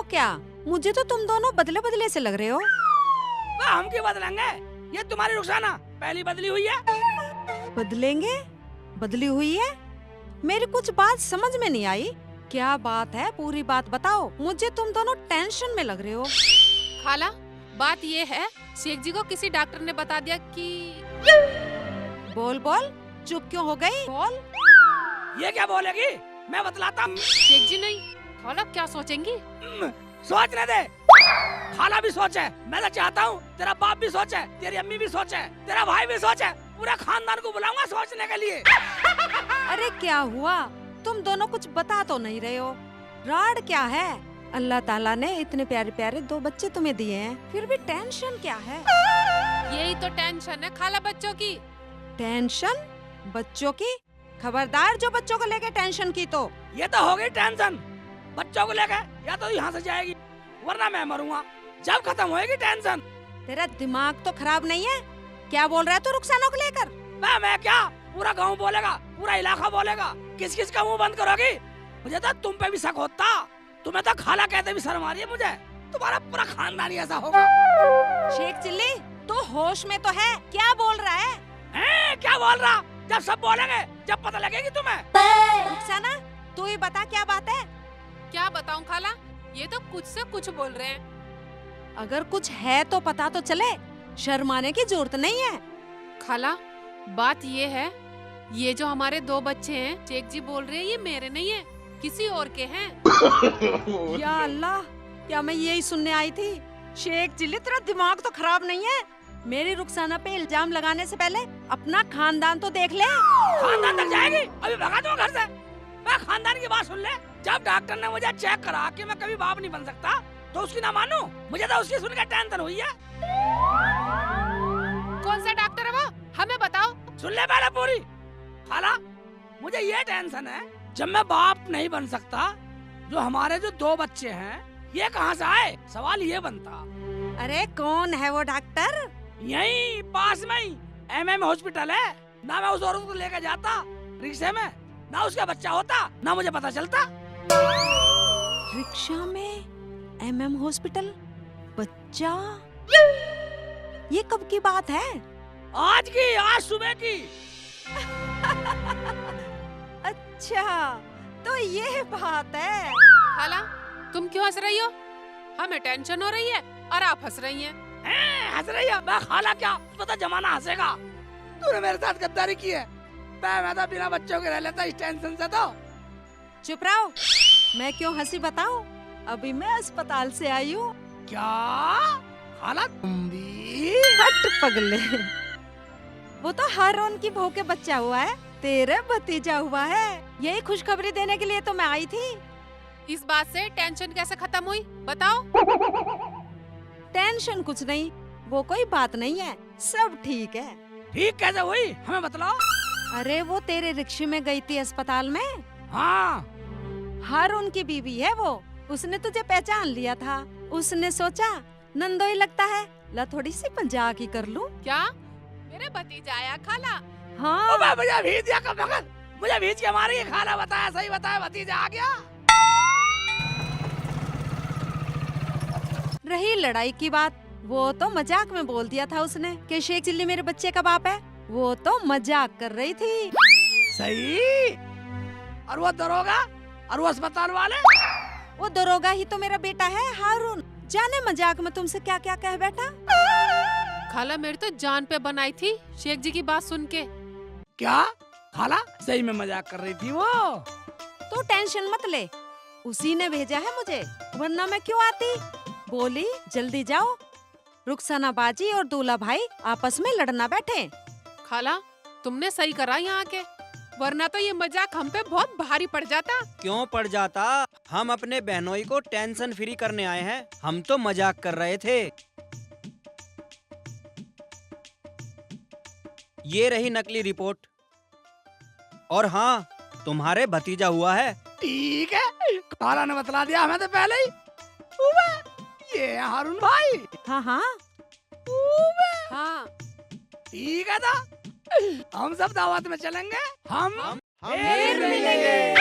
क्या? मुझे तो तुम दोनों बदले बदले से लग रहे हो। हम क्यों बदलेंगे? ये तुम्हारी रुखसाना पहली बदली हुई है। बदलेंगे? बदली हुई है? मेरी कुछ बात समझ में नहीं आई। क्या बात है, पूरी बात बताओ। मुझे तुम दोनों टेंशन में लग रहे हो। खाला, बात ये है, शेख जी को किसी डॉक्टर ने बता दिया कि बोल बोल, चुप क्यों हो गई? बोल। ये क्या बोलेगी? मैं बतलाता हूँ। शेख जी नहीं, खाला क्या सोचेंगी? सोचने दे। खाला भी सोचे, मैं तो चाहता हूँ तेरा बाप भी सोचे, तेरी अम्मी भी सोचे, तेरा भाई भी सोचे, पूरा खानदान को बुलाऊंगा सोचने के लिए। अरे क्या हुआ? तुम दोनों कुछ बता तो नहीं रहे हो। राड क्या है? अल्लाह ताला ने इतने प्यारे प्यारे 2 बच्चे तुम्हें दिए हैं, फिर भी टेंशन क्या है? यही तो टेंशन है खाला, बच्चों की। टेंशन? बच्चों की? खबरदार जो बच्चों को लेके टेंशन की तो। ये तो हो गई टेंशन बच्चों को लेकर, या तो यहाँ से जाएगी वरना मैं मरूंगा। जब खत्म होएगी टेंशन। तेरा दिमाग तो खराब नहीं है? क्या बोल रहा है तू रुखसाना को लेकर? मैं क्या, पूरा गांव बोलेगा, पूरा इलाका बोलेगा। किस किस का मुंह बंद करोगी? मुझे तो तुम पे भी शक होता। तुम्हें तो खाला कहते भी शर्म आ रही है मुझे। तुम्हारा पूरा खानदान ही ऐसा होगा। शेख चिल्ली, तू होश में तो है? क्या बोल रहा है? क्या बोल रहा? जब सब बोलेंगे, जब पता लगेगी तुम्हें। रुखसाना, तू ही बता क्या बात है? क्या बताऊं खाला, ये तो कुछ से कुछ बोल रहे हैं। अगर कुछ है तो पता तो चले, शर्माने की जरूरत नहीं है। खाला, बात ये है, ये जो हमारे 2 बच्चे हैं, शेख जी बोल रहे हैं ये मेरे नहीं है, किसी और के हैं। या अल्लाह, क्या मैं यही सुनने आई थी? शेख चिल्ली, तेरा दिमाग तो खराब नहीं है? मेरी रुखसाना पे इल्जाम लगाने से पहले अपना खानदान तो देख ले। खानदान तक जाएगी? अभी भगा दूंगा घर से। मैं खानदान की बात सुन ले। जब डॉक्टर ने मुझे चेक करा कि मैं कभी बाप नहीं बन सकता, तो उसकी ना मानू? मुझे तो उसकी सुनकर टेंशन हुई है। कौन सा डॉक्टर है वो, हमें बताओ। सुन ले पहले पूरी। खाला, मुझे ये टेंशन है, जब मैं बाप नहीं बन सकता, जो हमारे जो 2 बच्चे हैं, ये कहाँ से आए? सवाल ये बनता। अरे कौन है वो डॉक्टर? यहीं पास में ही MM हॉस्पिटल है ना। मैं उस औरत को लेकर जाता रिक्शे में, ना उसका बच्चा होता, ना मुझे पता चलता। रिक्शा में MM हॉस्पिटल, बच्चा? ये कब की बात है? आज की, आज सुबह की। अच्छा, तो ये बात है। खाला, तुम क्यों हंस रही हो? हमें टेंशन हो रही है और आप हंस रही हैं। हंस रही है? मैं खाला क्या, पता जमाना हंसेगा। तूने मेरे साथ गद्दारी की है। मैं तो बिना बच्चों के रह लेता इस टेंशन से। तो चुप रहो, मैं क्यों हंसी बताऊं? अभी मैं अस्पताल से आई हूँ। क्या खाला, तुम भी? हट पगले, वो तो हारून की बहू के बच्चा हुआ है, तेरे भतीजा हुआ है। यही खुशखबरी देने के लिए तो मैं आई थी। इस बात से टेंशन कैसे खत्म हुई, बताओ। टेंशन कुछ नहीं, वो कोई बात नहीं है, सब ठीक है। ठीक कैसे हुई, हमें बतलाओ। अरे वो तेरे रिक्शे में गई थी अस्पताल में। हाँ, हारून की बीवी है वो। उसने तुझे पहचान लिया था। उसने सोचा नंदोई लगता है, ला थोड़ी सी मजाक ही कर लूं। क्या मेरे भतीजा आया खाला? हाँ, मुझे भेज दिया कब वक्त, मुझे भेज के मारी। खाला बताया, सही बताया, भतीजा आ गया। रही लड़ाई की बात, वो तो मजाक में बोल दिया था उसने कि शेख चिल्ली मेरे बच्चे का बाप है। वो तो मजाक कर रही थी। सही। और वो दरोगा और वो अस्पताल वाले? वो दरोगा ही तो मेरा बेटा है हारून। जाने मजाक में तुमसे क्या क्या कह बैठा। खाला, मेरी तो जान पे बनाई थी शेख जी की बात सुन के। क्या खाला, सही में मजाक कर रही थी वो? तो टेंशन मत ले, उसी ने भेजा है मुझे, वरना मैं क्यों आती। बोली जल्दी जाओ, रुखसाना बाजी और दूल्हा भाई आपस में लड़ना बैठे। खाला, तुमने सही करा यहाँ के, वरना तो ये मजाक हम पे बहुत भारी पड़ जाता। क्यों पड़ जाता? हम अपने बहनोई को टेंशन फ्री करने आए हैं, हम तो मजाक कर रहे थे। ये रही नकली रिपोर्ट। और हाँ, तुम्हारे भतीजा हुआ है। ठीक है, खाला ने बतला दिया हमें तो पहले ही। ये है हारून भाई। हाँ हाँ, हाँ, ठीक है ना, हम सब दावत में चलेंगे। हम हम फिर मिलेंगे।